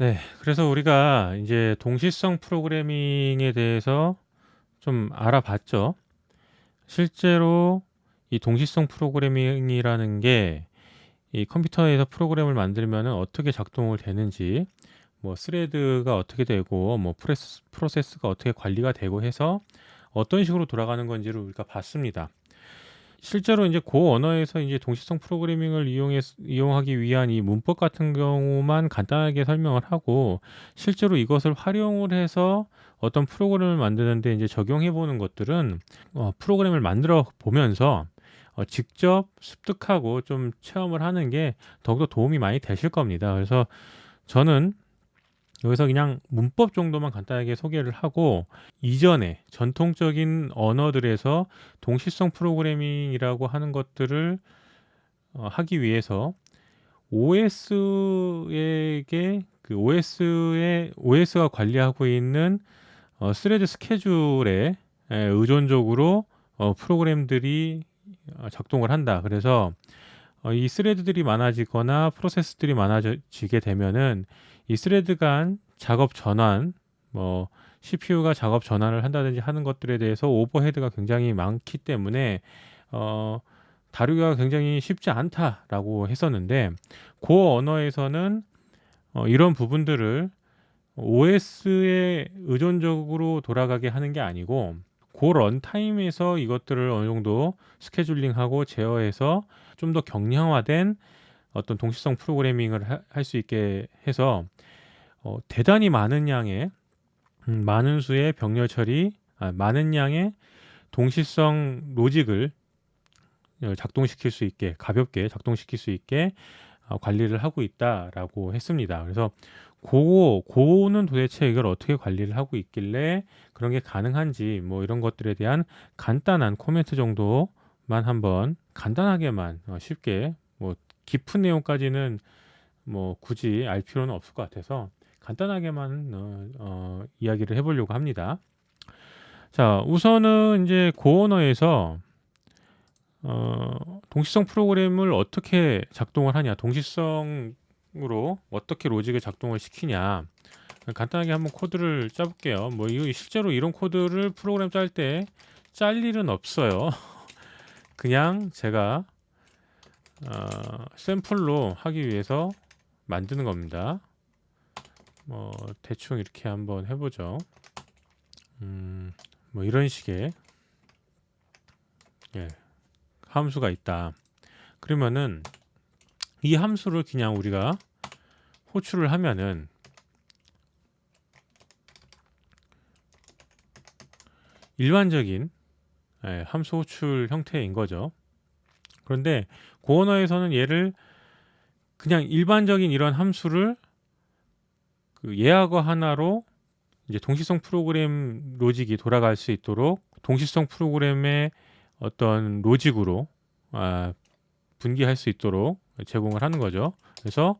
네. 그래서 우리가 이제 동시성 프로그래밍에 대해서 좀 알아봤죠. 실제로 이 동시성 프로그래밍이라는 게 이 컴퓨터에서 프로그램을 만들면은 어떻게 작동을 되는지, 뭐 스레드가 어떻게 되고 뭐 프로세스가 어떻게 관리가 되고 해서 어떤 식으로 돌아가는 건지를 우리가 봤습니다. 실제로 이제 고 언어에서 이제 동시성 프로그래밍을 이용하기 위한 이 문법 같은 경우만 간단하게 설명을 하고, 실제로 이것을 활용을 해서 어떤 프로그램을 만드는데 이제 적용해 보는 것들은 프로그램을 만들어 보면서 직접 습득하고 좀 체험을 하는 게 더욱더 도움이 많이 되실 겁니다. 그래서 저는 여기서 그냥 문법 정도만 간단하게 소개를 하고, 이전에 전통적인 언어들에서 동시성 프로그래밍이라고 하는 것들을 하기 위해서 OS에게 OS가 관리하고 있는 스레드 스케줄에 의존적으로 프로그램들이 작동을 한다. 그래서 이 스레드들이 많아지거나 프로세스들이 많아지게 되면은 이 스레드 간 작업 전환, 뭐 CPU가 작업 전환을 한다든지 하는 것들에 대해서 오버헤드가 굉장히 많기 때문에 다루기가 굉장히 쉽지 않다라고 했었는데, 고 언어에서는 이런 부분들을 OS에 의존적으로 돌아가게 하는 게 아니고, 고 런타임에서 이것들을 어느 정도 스케줄링하고 제어해서 좀 더 경량화된 어떤 동시성 프로그래밍을 할 수 있게 해서 대단히 많은 양의 많은 수의 병렬 처리, 많은 양의 동시성 로직을 작동시킬 수 있게, 가볍게 작동시킬 수 있게 관리를 하고 있다라고 했습니다. 그래서 고는 도대체 이걸 어떻게 관리를 하고 있길래 그런 게 가능한지, 뭐 이런 것들에 대한 간단한 코멘트 정도만 한번 간단하게만 쉽게, 뭐 깊은 내용까지는 뭐 굳이 알 필요는 없을 것 같아서 간단하게만 이야기를 해보려고 합니다. 자, 우선은 이제 고 언어에서 동시성 프로그램을 어떻게 작동을 하냐, 동시성으로 어떻게 로직을 작동을 시키냐, 간단하게 한번 코드를 짜볼게요. 뭐 이거 실제로 이런 코드를 프로그램 짤 때 짤 일은 없어요. 그냥 제가 샘플로 하기 위해서 만드는 겁니다. 뭐 대충 이렇게 한번 해보죠. 뭐 이런 식의 함수가 있다. 그러면은 이 함수를 그냥 우리가 호출을 하면은 일반적인 함수 호출 형태인 거죠. 그런데 고 언어에서는 얘를 그냥 일반적인 이런 함수를 그 예하거 하나로 이제 동시성 프로그램 로직이 돌아갈 수 있도록 동시성 프로그램의 어떤 로직으로 분기할 수 있도록 제공을 하는 거죠. 그래서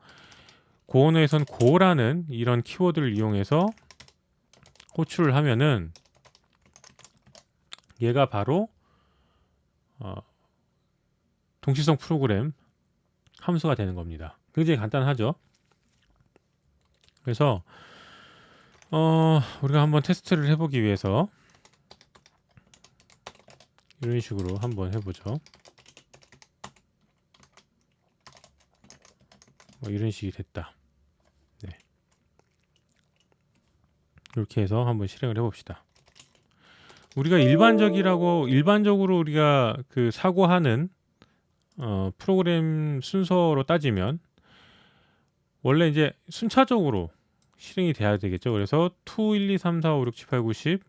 고 언어에서는 고라는 이런 키워드를 이용해서 호출을 하면은 얘가 바로 동시성 프로그램 함수가 되는 겁니다. 굉장히 간단하죠. 그래서 우리가 한번 테스트를 해보기 위해서 이런 식으로 한번 해보죠. 뭐 이런 식이 됐다. 네. 이렇게 해서 한번 실행을 해봅시다. 우리가 일반적으로 우리가 그 사고하는 프로그램 순서로 따지면 원래 이제 순차적으로 실행이 돼야 되겠죠. 그래서 2, 1, 2, 3, 4, 5, 6, 7, 8, 9, 10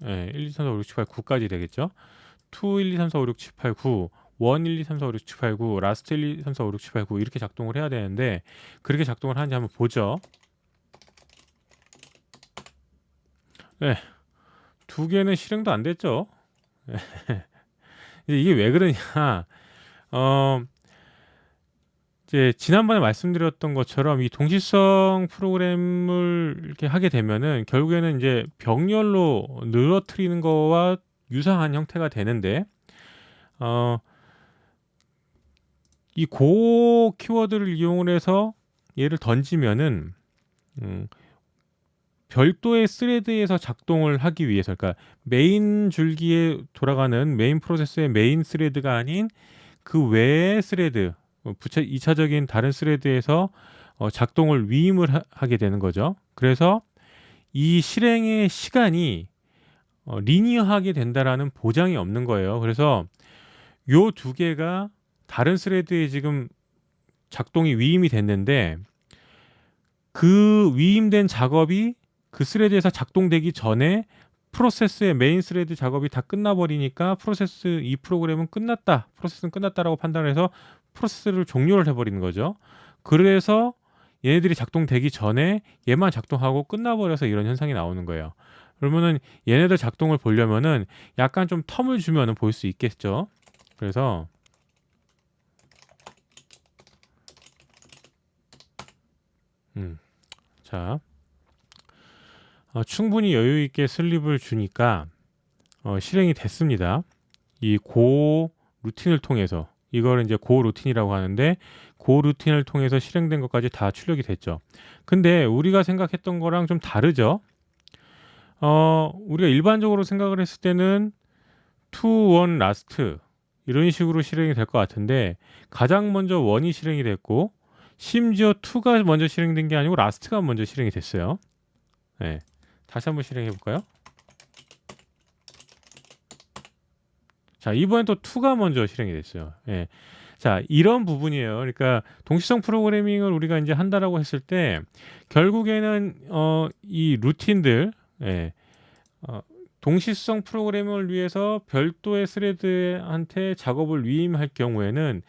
1, 2, 3, 4, 5, 6, 7, 8, 9까지 되겠죠. 2, 1, 2, 3, 4, 5, 6, 7, 8, 9 1, 1, 2, 3, 4, 5, 6, 7, 8, 9 라스트 1, 2, 3, 4, 5, 6, 7, 8, 9 이렇게 작동을 해야 되는데, 그렇게 작동을 하는지 한번 보죠. 네, 두 개는 실행도 안 됐죠. 이게 왜 그러냐, 이제 지난번에 말씀드렸던 것처럼 이 동시성 프로그램을 이렇게 하게 되면은 결국에는 이제 병렬로 늘어뜨리는 거와 유사한 형태가 되는데, 이 고 키워드를 이용을 해서 얘를 던지면은 음, 별도의 스레드에서 작동을 하기 위해서, 그러니까 메인 줄기에 돌아가는 메인 프로세스의 메인 스레드가 아닌 그 외의 스레드, 2차적인 다른 스레드에서 작동을 위임을 하게 되는 거죠. 그래서 이 실행의 시간이 리니어하게 된다라는 보장이 없는 거예요. 그래서 요 두 개가 다른 스레드에 지금 작동이 위임이 됐는데 그 위임된 작업이 그 스레드에서 작동되기 전에 프로세스의 메인 스레드 작업이 다 끝나버리니까 이 프로그램은 끝났다, 프로세스는 끝났다라고 판단해서 프로세스를 종료를 해버리는 거죠. 그래서 얘네들이 작동되기 전에 얘만 작동하고 끝나버려서 이런 현상이 나오는 거예요. 그러면은 얘네들 작동을 보려면은 약간 좀 텀을 주면은 볼 수 있겠죠. 그래서 자, 충분히 여유 있게 슬립을 주니까 실행이 됐습니다. 이 고 루틴을 통해서, 이걸 이제 고 루틴이라고 하는데 고 루틴을 통해서 실행된 것까지 다 출력이 됐죠. 근데 우리가 생각했던 거랑 좀 다르죠. 우리가 일반적으로 생각을 했을 때는 to, one, last 이런 식으로 실행이 될 것 같은데 가장 먼저 one이 실행이 됐고 심지어 2가 먼저 실행된 게 아니고 last가 먼저 실행이 됐어요. 네. 다시 한번 실행해 볼까요? 자, 이번엔 또 2가 먼저 실행이 됐어요. 예. 자, 이런 부분이에요. 그러니까 동시성 프로그래밍을 우리가 이제 한다라고 했을 때 결국에는 이 루틴들, 예. 동시성 프로그래밍을 위해서 별도의 스레드한테 작업을 위임할 경우에는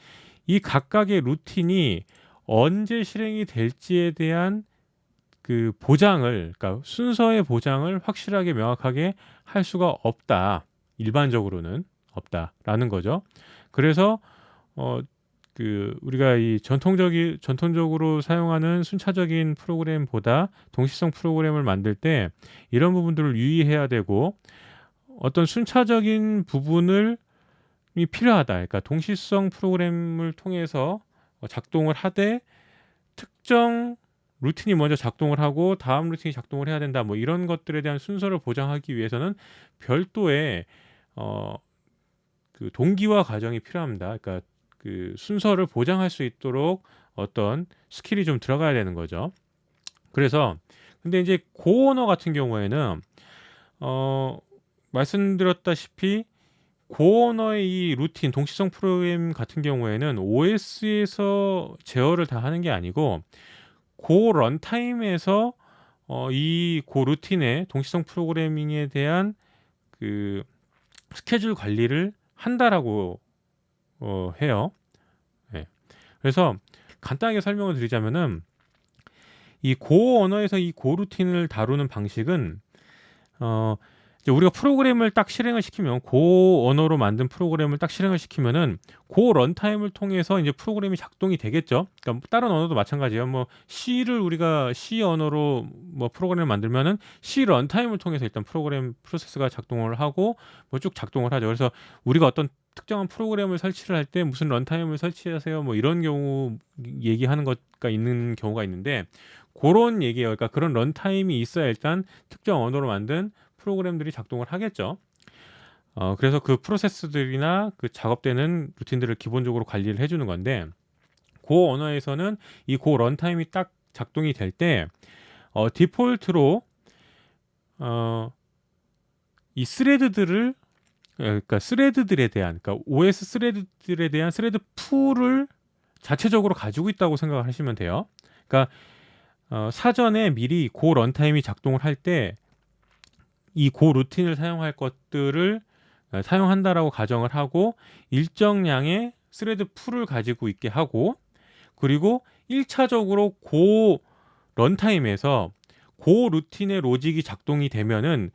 이 각각의 루틴이 언제 실행이 될지에 대한 그 보장을, 그러니까 순서의 보장을 확실하게 명확하게 할 수가 없다. 일반적으로는 없다라는 거죠. 그래서 우리가 이 전통적으로 사용하는 순차적인 프로그램보다 동시성 프로그램을 만들 때 이런 부분들을 유의해야 되고 어떤 순차적인 부분을 이 필요하다. 그러니까 동시성 프로그램을 통해서 작동을 하되 특정 루틴이 먼저 작동을 하고 다음 루틴이 작동을 해야 된다. 뭐 이런 것들에 대한 순서를 보장하기 위해서는 별도의 그 동기화 과정이 필요합니다. 그러니까 그 순서를 보장할 수 있도록 어떤 스킬이 좀 들어가야 되는 거죠. 그래서 근데 이제 고 언어 같은 경우에는 말씀드렸다시피 고 언어의 이 루틴 동시성 프로그램 같은 경우에는 OS에서 제어를 다 하는 게 아니고 고 런타임에서 이 고 루틴의 동시성 프로그래밍에 대한 그 스케줄 관리를 한다라고 해요. 네. 그래서 간단하게 설명을 드리자면은 이 고 언어에서 이 고 루틴을 다루는 방식은 이제 우리가 프로그램을 딱 실행을 시키면 고 언어로 만든 프로그램을 딱 실행을 시키면은 고 런타임을 통해서 이제 프로그램이 작동이 되겠죠. 그러니까 다른 언어도 마찬가지예요. 뭐 C를 우리가 C 언어로 뭐 프로그램을 만들면은 C 런타임을 통해서 일단 프로세스가 작동을 하고 뭐 쭉 작동을 하죠. 그래서 우리가 어떤 특정한 프로그램을 설치를 할 때 무슨 런타임을 설치하세요 뭐 이런 경우 얘기하는 것가 있는 경우가 있는데 그런 얘기예요. 그러니까 그런 런타임이 있어야 일단 특정 언어로 만든 프로그램들이 작동을 하겠죠. 그래서 그 프로세스들이나 그 작업되는 루틴들을 기본적으로 관리를 해주는 건데 고 언어에서는 이 고 런타임이 딱 작동이 될 때 디폴트로 이 스레드들을 그러니까 스레드들에 대한 그러니까 OS 스레드들에 대한 스레드 풀을 자체적으로 가지고 있다고 생각을 하시면 돼요. 그러니까 사전에 미리 고 런타임이 작동을 할 때 이 고 루틴을 사용할 것들을 사용한다라고 가정을 하고 일정량의 스레드 풀을 가지고 있게 하고 그리고 1차적으로 고 런타임에서 고 루틴의 로직이 작동이 되면은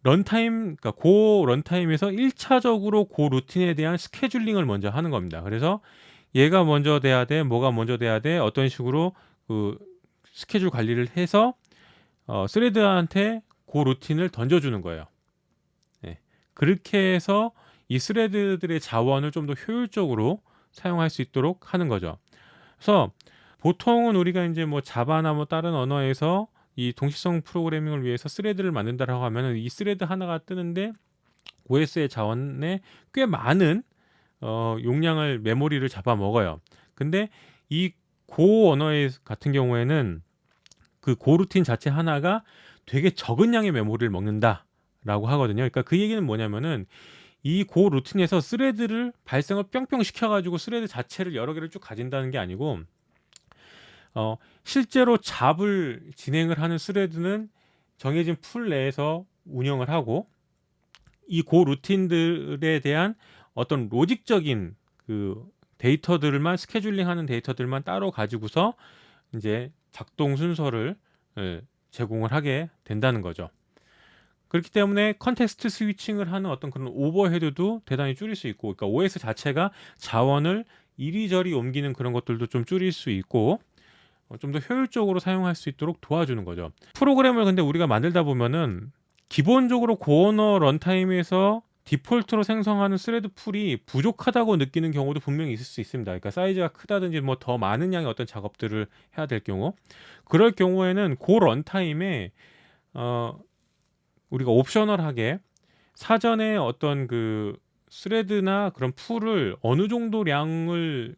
그러니까 고 런타임에서 1차적으로 고 루틴에 대한 스케줄링을 먼저 하는 겁니다. 그래서 얘가 먼저 돼야 돼, 뭐가 먼저 돼야 돼, 어떤 식으로 그 스케줄 관리를 해서 스레드한테 그 루틴을 던져주는 거예요. 네. 그렇게 해서 이 스레드들의 자원을 좀 더 효율적으로 사용할 수 있도록 하는 거죠. 그래서 보통은 우리가 이제 뭐 자바나 뭐 다른 언어에서 이 동시성 프로그래밍을 위해서 스레드를 만든다라고 하면은 이 스레드 하나가 뜨는데 OS의 자원에 꽤 많은 용량을 메모리를 잡아먹어요. 근데 이 고 언어의 같은 경우에는 그 고 루틴 자체 하나가 되게 적은 양의 메모리를 먹는다라고 하거든요. 그러니까 그 얘기는 뭐냐면은 이 고 루틴에서 스레드를 발생을 뿅뿅 시켜가지고 스레드 자체를 여러 개를 쭉 가진다는 게 아니고 실제로 잡을 진행을 하는 스레드는 정해진 풀 내에서 운영을 하고 이 고 루틴들에 대한 어떤 로직적인 그 데이터들만 스케줄링하는 데이터들만 따로 가지고서 이제 작동 순서를 제공을 하게 된다는 거죠. 그렇기 때문에 컨텍스트 스위칭을 하는 어떤 그런 오버헤드도 대단히 줄일 수 있고, 그러니까 OS 자체가 자원을 이리저리 옮기는 그런 것들도 좀 줄일 수 있고 좀 더 효율적으로 사용할 수 있도록 도와주는 거죠. 프로그램을 근데 우리가 만들다 보면은 기본적으로 고언어 런타임에서 디폴트로 생성하는 스레드 풀이 부족하다고 느끼는 경우도 분명히 있을 수 있습니다. 그러니까 사이즈가 크다든지 뭐 더 많은 양의 어떤 작업들을 해야 될 경우, 그럴 경우에는 고 런타임에 우리가 옵셔널하게 사전에 어떤 그 스레드나 그런 풀을 어느 정도 량을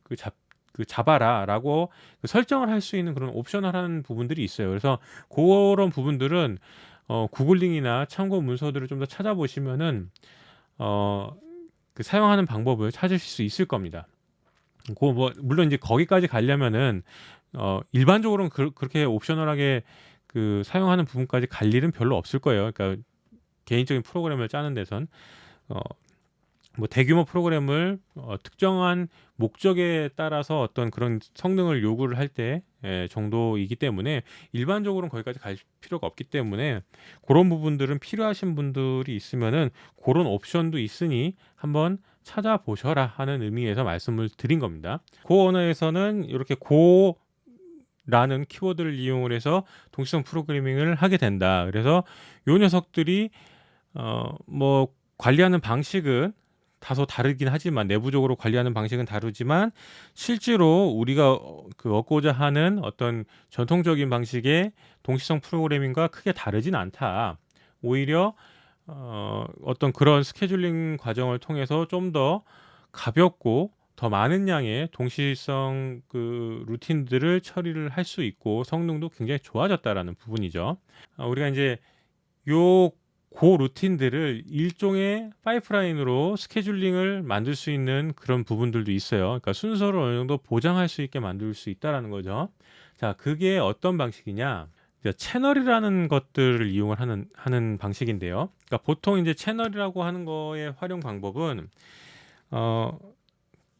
잡아라라고 설정을 할 수 있는 그런 옵셔널한 부분들이 있어요. 그래서 그런 부분들은 구글링이나 참고 문서들을 좀 더 찾아보시면은 그 사용하는 방법을 찾으실 수 있을 겁니다. 뭐 물론 이제 거기까지 가려면은 일반적으로는 그렇게 옵셔널하게 그 사용하는 부분까지 갈 일은 별로 없을 거예요. 그러니까 개인적인 프로그램을 짜는 데선 뭐 대규모 프로그램을 특정한 목적에 따라서 어떤 그런 성능을 요구를 할 때 정도이기 때문에 일반적으로는 거기까지 갈 필요가 없기 때문에 그런 부분들은 필요하신 분들이 있으면은 그런 옵션도 있으니 한번 찾아보셔라 하는 의미에서 말씀을 드린 겁니다. 고 언어에서는 이렇게 고라는 키워드를 이용을 해서 동시성 프로그래밍을 하게 된다. 그래서 요 녀석들이 뭐 관리하는 방식은 다소 다르긴 하지만, 내부적으로 관리하는 방식은 다르지만 실제로 우리가 얻고자 하는 어떤 전통적인 방식의 동시성 프로그래밍과 크게 다르진 않다. 오히려 어떤 그런 스케줄링 과정을 통해서 좀 더 가볍고 더 많은 양의 동시성 그 루틴들을 처리를 할 수 있고 성능도 굉장히 좋아졌다라는 부분이죠. 우리가 이제 요 그 루틴들을 일종의 파이프라인으로 스케줄링을 만들 수 있는 그런 부분들도 있어요. 그러니까 순서를 어느 정도 보장할 수 있게 만들 수 있다라는 거죠. 자, 그게 어떤 방식이냐? 채널이라는 것들을 이용을 하는 방식인데요. 그러니까 보통 이제 채널이라고 하는 거의 활용 방법은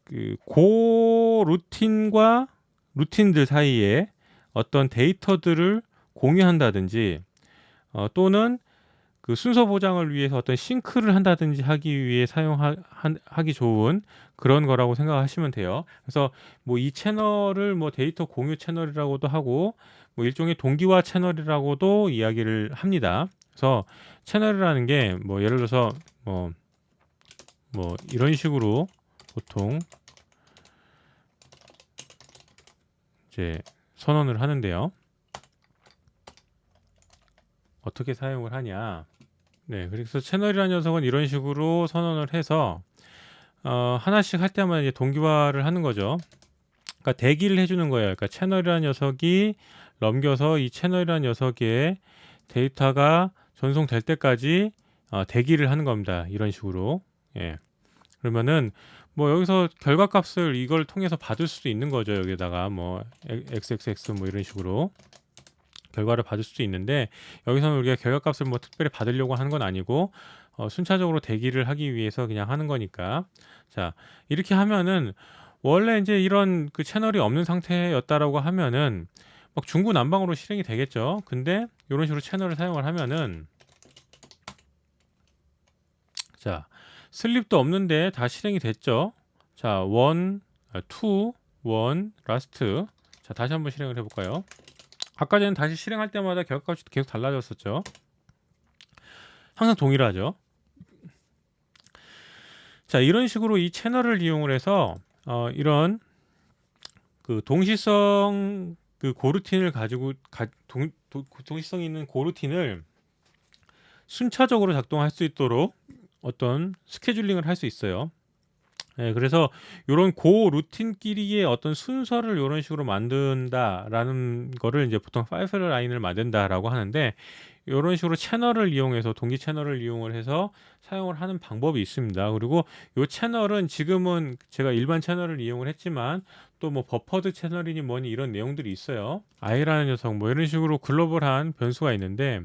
그 루틴과 루틴들 사이에 어떤 데이터들을 공유한다든지 또는 그 순서 보장을 위해서 어떤 싱크를 한다든지 하기 위해 사용하기 좋은 그런 거라고 생각하시면 돼요. 그래서 뭐 이 채널을 뭐 데이터 공유 채널이라고도 하고 뭐 일종의 동기화 채널이라고도 이야기를 합니다. 그래서 채널이라는 게 뭐 예를 들어서 뭐 이런 식으로 보통 이제 선언을 하는데요. 어떻게 사용을 하냐? 네, 그래서 채널이라는 녀석은 이런 식으로 선언을 해서 하나씩 할 때마다 이제 동기화를 하는 거죠. 그러니까 대기를 해주는 거예요. 그러니까 채널이라는 녀석이 넘겨서 이 채널이라는 녀석의 데이터가 전송될 때까지 대기를 하는 겁니다. 이런 식으로. 예. 그러면은 뭐 여기서 결과값을 이걸 통해서 받을 수도 있는 거죠. 여기다가 뭐 xxx 뭐 이런 식으로 결과를 받을 수도 있는데, 여기서는 우리가 결과값을 뭐 특별히 받으려고 하는 건 아니고 순차적으로 대기를 하기 위해서 그냥 하는 거니까. 자, 이렇게 하면은 원래 이제 이런 그 채널이 없는 상태였다라고 하면은 막 중구난방으로 실행이 되겠죠. 근데 이런 식으로 채널을 사용을 하면은 자, 슬립도 없는데 다 실행이 됐죠. 자, 1, 2, 1, 라스트. 자, 다시 한번 실행을 해볼까요? 아까 전에 다시 실행할 때마다 결과값이 계속 달라졌었죠. 항상 동일하죠. 자, 이런 식으로 이 채널을 이용을 해서 이런 그 동시성 그 고루틴을 가지고 동시성 있는 고루틴을 순차적으로 작동할 수 있도록 어떤 스케줄링을 할 수 있어요. 네, 그래서 요런 고루틴끼리의 어떤 순서를 요런 식으로 만든다라는 거를 이제 보통 파이프라인을 만든다라고 하는데, 요런 식으로 채널을 이용해서 동기 채널을 이용을 해서 사용을 하는 방법이 있습니다. 그리고 요 채널은 지금은 제가 일반 채널을 이용을 했지만 또 뭐 버퍼드 채널이니 뭐니 이런 내용들이 있어요. i라는 녀석 뭐 이런 식으로 글로벌한 변수가 있는데,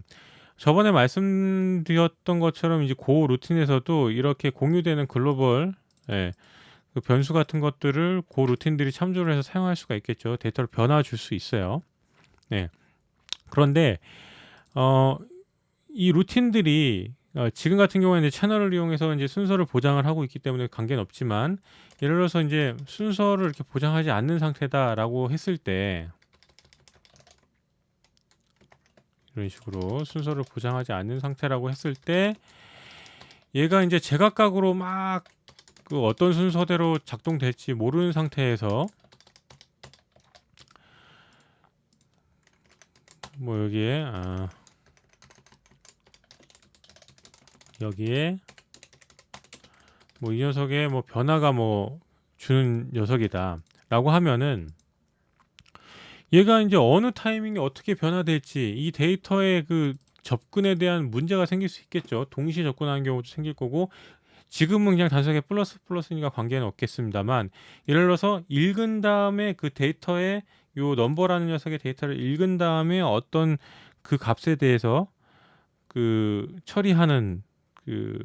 저번에 말씀드렸던 것처럼 이제 고 루틴에서도 이렇게 공유되는 글로벌, 예, 그 변수 같은 것들을 고 루틴들이 참조를 해서 사용할 수가 있겠죠. 데이터를 변화 줄 수 있어요. 네. 그런데 이 루틴들이 지금 같은 경우에는 이제 채널을 이용해서 이제 순서를 보장을 하고 있기 때문에 관계는 없지만, 예를 들어서 이제 순서를 이렇게 보장하지 않는 상태다라고 했을 때, 이런 식으로 순서를 보장하지 않는 상태라고 했을 때, 얘가 이제 제각각으로 막 그 어떤 순서대로 작동될지 모르는 상태에서 뭐 여기에 뭐 이 녀석에 뭐 변화가 뭐 주는 녀석이다 라고 하면은, 얘가 이제 어느 타이밍에 어떻게 변화될지 이 데이터의 그 접근에 대한 문제가 생길 수 있겠죠. 동시에 접근하는 경우도 생길 거고, 지금은 그냥 단순하게 플러스니까 관계는 없겠습니다만, 예를 들어서 읽은 다음에 그 데이터의 요 넘버라는 녀석의 데이터를 읽은 다음에 어떤 그 값에 대해서 그 처리하는 그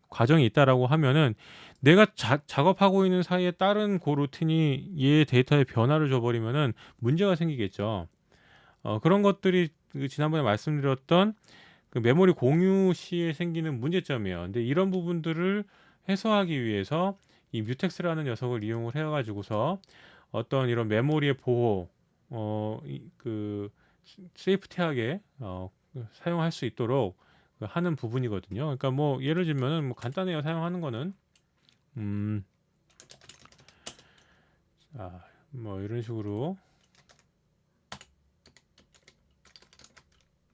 과정이 있다라고 하면은, 내가 작업하고 있는 사이에 다른 고 루틴이 얘 데이터에 변화를 줘버리면은 문제가 생기겠죠. 그런 것들이 그 지난번에 말씀드렸던 그 메모리 공유 시에 생기는 문제점이에요. 근데 이런 부분들을 해소하기 위해서 이 뮤텍스라는 녀석을 이용을 해가지고서 어떤 이런 메모리의 보호, 그 세이프티하게 사용할 수 있도록 하는 부분이거든요. 그러니까 뭐 예를 들면은 뭐 간단해요. 사용하는 거는 뭐 이런 식으로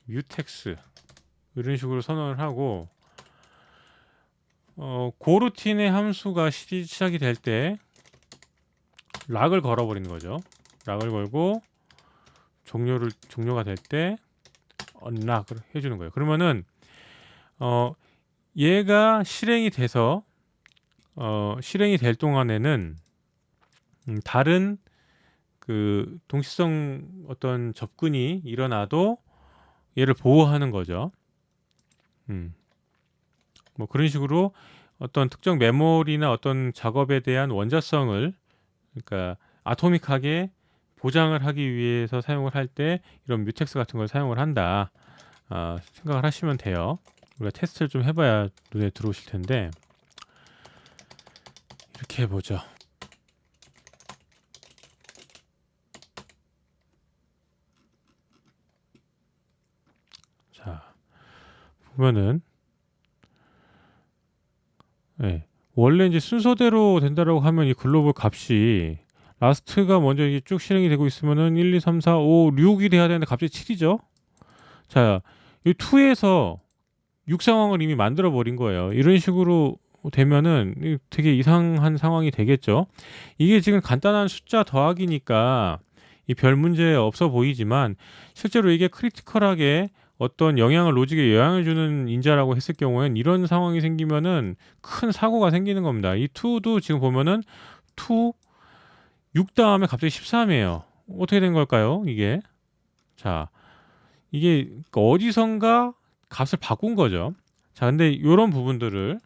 뮤텍스 이런 식으로 선언을 하고, 고루틴의 함수가 시작이 될 때 락을 걸어버리는 거죠. 락을 걸고 종료가 될 때 언락을 해주는 거예요. 그러면은 얘가 실행이 돼서 실행이 될 동안에는 다른 그 동시성 어떤 접근이 일어나도 얘를 보호하는 거죠. 뭐 그런 식으로 어떤 특정 메모리나 어떤 작업에 대한 원자성을, 그러니까 아토믹하게 보장을 하기 위해서 사용을 할 때 이런 뮤텍스 같은 걸 사용을 한다, 생각을 하시면 돼요. 우리가 테스트를 좀 해봐야 눈에 들어오실 텐데, 이렇게 해보죠. 자, 보면은 원래 이제 순서대로 된다라고 하면 이 글로벌 값이 라스트가 먼저 이게 쭉 실행이 되고 있으면은 1, 2, 3, 4, 5, 6이 돼야 되는데 갑자기 7이죠. 자, 이 2에서 6 상황을 이미 만들어 버린 거예요. 이런 식으로 되면은 되게 이상한 상황이 되겠죠. 이게 지금 간단한 숫자 더하기니까 이 별 문제 없어 보이지만, 실제로 이게 크리티컬하게 어떤 로직에 영향을 주는 인자라고 했을 경우엔 이런 상황이 생기면은 큰 사고가 생기는 겁니다. 이 2도 지금 보면은 6 다음에 갑자기 13이에요. 어떻게 된 걸까요? 이게 어디선가 값을 바꾼 거죠. 자, 근데 이런 부분들을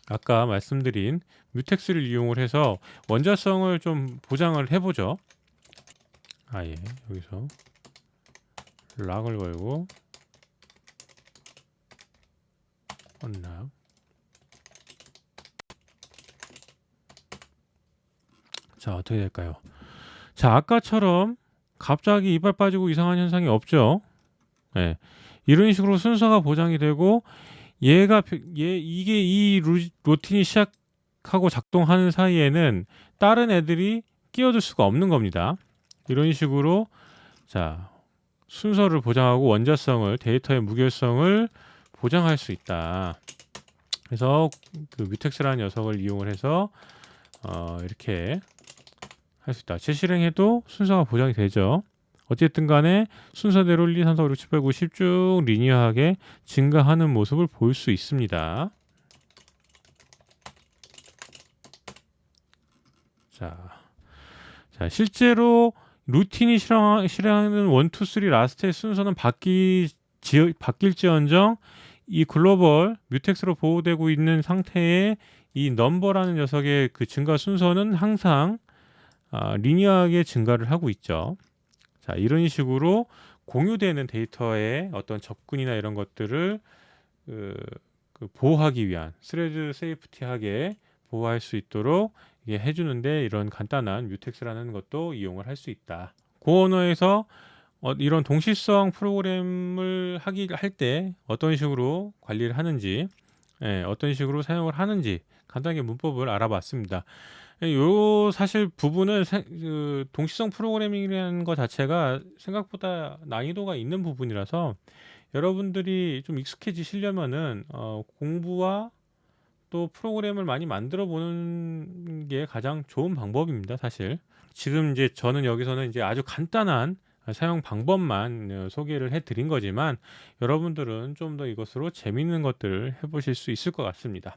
아까 말씀드린 뮤텍스를 이용을 해서 원자성을 좀 보장을 해보죠. 여기서 락을 걸고 언락. 자, 어떻게 될까요? 자, 아까처럼 갑자기 이빨 빠지고 이상한 현상이 없죠. 이런 식으로 순서가 보장이 되고, 이게 이 루틴이 시작하고 작동하는 사이에는 다른 애들이 끼어들 수가 없는 겁니다. 이런 식으로 자 순서를 보장하고 원자성을 데이터의 무결성을 보장할 수 있다. 그래서 그 뮤텍스라는 녀석을 이용을 해서 이렇게 할 수 있다. 재실행해도 순서가 보장이 되죠. 어쨌든 간에 순서대로 1, 2, 3, 4, 5, 6, 7, 8, 9, 10 쭉 리니어하게 증가하는 모습을 볼 수 있습니다. 자, 실제로 루틴이 실행하는 1, 2, 3 라스트의 순서는 바뀔지언정 이 글로벌 뮤텍스로 보호되고 있는 상태의 이 넘버라는 녀석의 그 증가 순서는 항상 리니어하게 증가를 하고 있죠. 자, 이런 식으로 공유되는 데이터의 어떤 접근이나 이런 것들을 그 보호하기 위한 스레드 세이프티하게 보호할 수 있도록 이게 해주는데 이런 간단한 뮤텍스라는 것도 이용을 할 수 있다. 그 언어에서 이런 동시성 프로그램을 할 때 어떤 식으로 관리를 하는지, 어떤 식으로 사용을 하는지 간단하게 문법을 알아봤습니다. 요 사실 부분은 그 동시성 프로그래밍이라는 것 자체가 생각보다 난이도가 있는 부분이라서 여러분들이 좀 익숙해지시려면은 공부와 또 프로그램을 많이 만들어 보는 게 가장 좋은 방법입니다, 사실. 지금 이제 저는 여기서는 이제 아주 간단한 사용 방법만 소개를 해 드린 거지만 여러분들은 좀 더 이것으로 재미있는 것들을 해보실 수 있을 것 같습니다.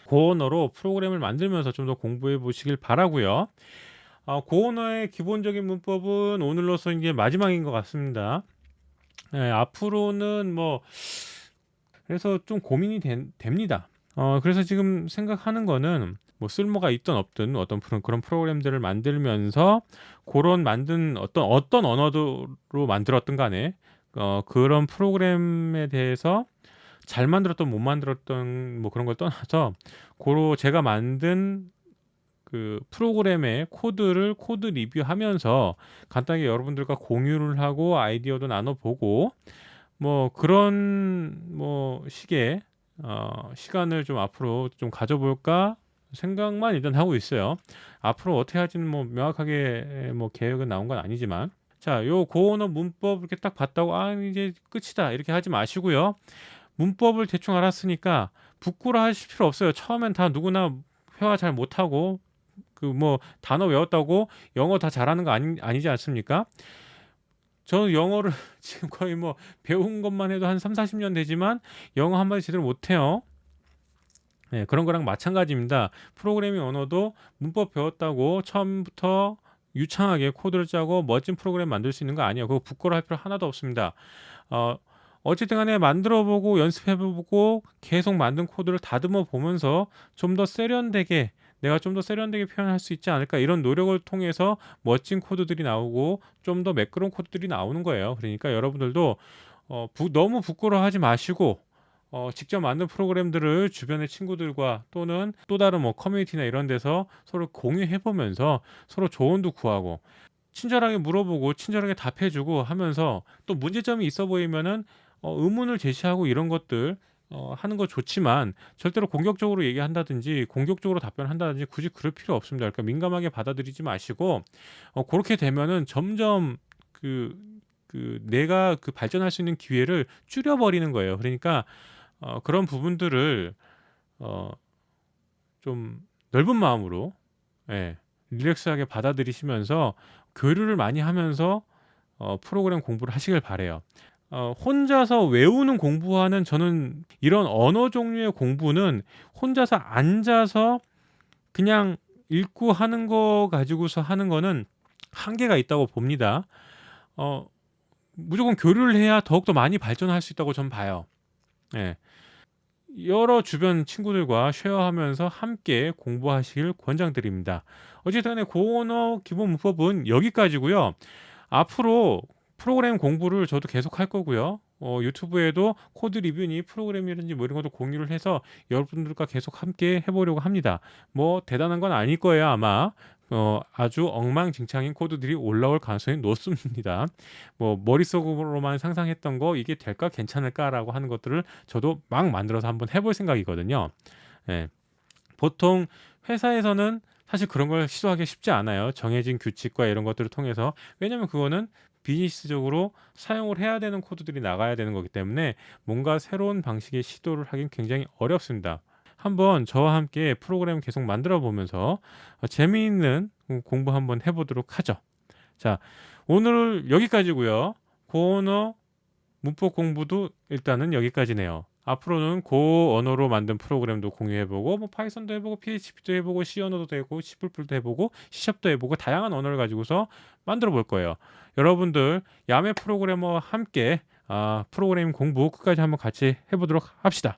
그 언어로 프로그램을 만들면서 좀 더 공부해 보시길 바라고요. 그 언어의 기본적인 문법은 오늘로서 이제 마지막인 것 같습니다. 앞으로는 뭐 그래서 좀 고민이 됩니다. 그래서 지금 생각하는 거는 뭐 쓸모가 있든 없든 어떤 그런 프로그램들을 만들면서 그런 만든 어떤 언어로 만들었든 간에 그런 프로그램에 대해서 잘 만들었던 못 만들었던 뭐 그런 걸 떠나서 제가 만든 그 프로그램의 코드 리뷰하면서 간단하게 여러분들과 공유를 하고 아이디어도 나눠보고 뭐 그런 뭐 식의 시간을 좀 앞으로 좀 가져볼까 생각만 일단 하고 있어요. 앞으로 어떻게 할지는 뭐 명확하게 뭐 계획은 나온 건 아니지만 요 고언어 문법 이렇게 딱 봤다고 이제 끝이다 이렇게 하지 마시고요. 문법을 대충 알았으니까 부끄러워하실 필요 없어요. 처음엔 다 누구나 회화 잘 못하고 그 뭐 단어 외웠다고 영어 다 잘하는 거 아니지 않습니까? 저는 영어를 지금 거의 뭐 배운 것만 해도 한 30-40년 되지만 영어 한마디 제대로 못해요. 그런 거랑 마찬가지입니다. 프로그래밍 언어도 문법 배웠다고 처음부터 유창하게 코드를 짜고 멋진 프로그램 만들 수 있는 거 아니에요. 그거 부끄러워할 필요 하나도 없습니다. 어쨌든 간에 만들어보고 연습해보고 계속 만든 코드를 다듬어 보면서 좀 더 세련되게 내가 좀 더 세련되게 표현할 수 있지 않을까 이런 노력을 통해서 멋진 코드들이 나오고 좀 더 매끄러운 코드들이 나오는 거예요. 그러니까 여러분들도 너무 부끄러워하지 마시고 직접 만든 프로그램들을 주변의 친구들과 또는 또 다른 뭐 커뮤니티나 이런 데서 서로 공유해 보면서 서로 조언도 구하고 친절하게 물어보고 친절하게 답해주고 하면서 또 문제점이 있어 보이면은 의문을 제시하고 이런 것들 하는 거 좋지만 절대로 공격적으로 얘기한다든지 공격적으로 답변한다든지 굳이 그럴 필요 없습니다. 그러니까 민감하게 받아들이지 마시고 그렇게 되면은 점점 내가 발전할 수 있는 기회를 줄여버리는 거예요. 그러니까 그런 부분들을 좀 넓은 마음으로 릴렉스하게 받아들이시면서 교류를 많이 하면서 프로그램 공부를 하시길 바래요. 혼자서 외우는 공부와는 저는 이런 언어 종류의 공부는 혼자서 앉아서 그냥 읽고 하는 거 가지고서 하는 거는 한계가 있다고 봅니다. 무조건 교류를 해야 더욱더 많이 발전할 수 있다고 저는 봐요. 여러 주변 친구들과 쉐어하면서 함께 공부하시길 권장드립니다. 어쨌든 간에 고언어 기본 문법은 여기까지고요. 앞으로 프로그램 공부를 저도 계속 할 거고요. 유튜브에도 코드 리뷰니 프로그램이라든지 뭐 이런 것도 공유를 해서 여러분들과 계속 함께 해보려고 합니다. 뭐 대단한 건 아닐 거예요 아마. 아주 엉망진창인 코드들이 올라올 가능성이 높습니다. 뭐 머릿속으로만 상상했던 거 이게 될까 괜찮을까라고 하는 것들을 저도 막 만들어서 한번 해볼 생각이거든요. 보통 회사에서는 사실 그런 걸 시도하기 쉽지 않아요. 정해진 규칙과 이런 것들을 통해서. 왜냐면 그거는 비즈니스적으로 사용을 해야 되는 코드들이 나가야 되는 거기 때문에 뭔가 새로운 방식의 시도를 하긴 굉장히 어렵습니다. 한번 저와 함께 프로그램 계속 만들어 보면서 재미있는 공부 한번 해 보도록 하죠. 자, 오늘 여기까지고요. 고 언어 문법 공부도 일단은 여기까지네요. 앞으로는 고 언어로 만든 프로그램도 공유해보고 뭐 파이썬도 해보고 PHP도 해보고 C 언어도 해보고 C++도 해보고 C샵도 해보고 다양한 언어를 가지고서 만들어 볼 거예요. 여러분들 야매 프로그래머와 함께 프로그래밍 공부 끝까지 한번 같이 해보도록 합시다.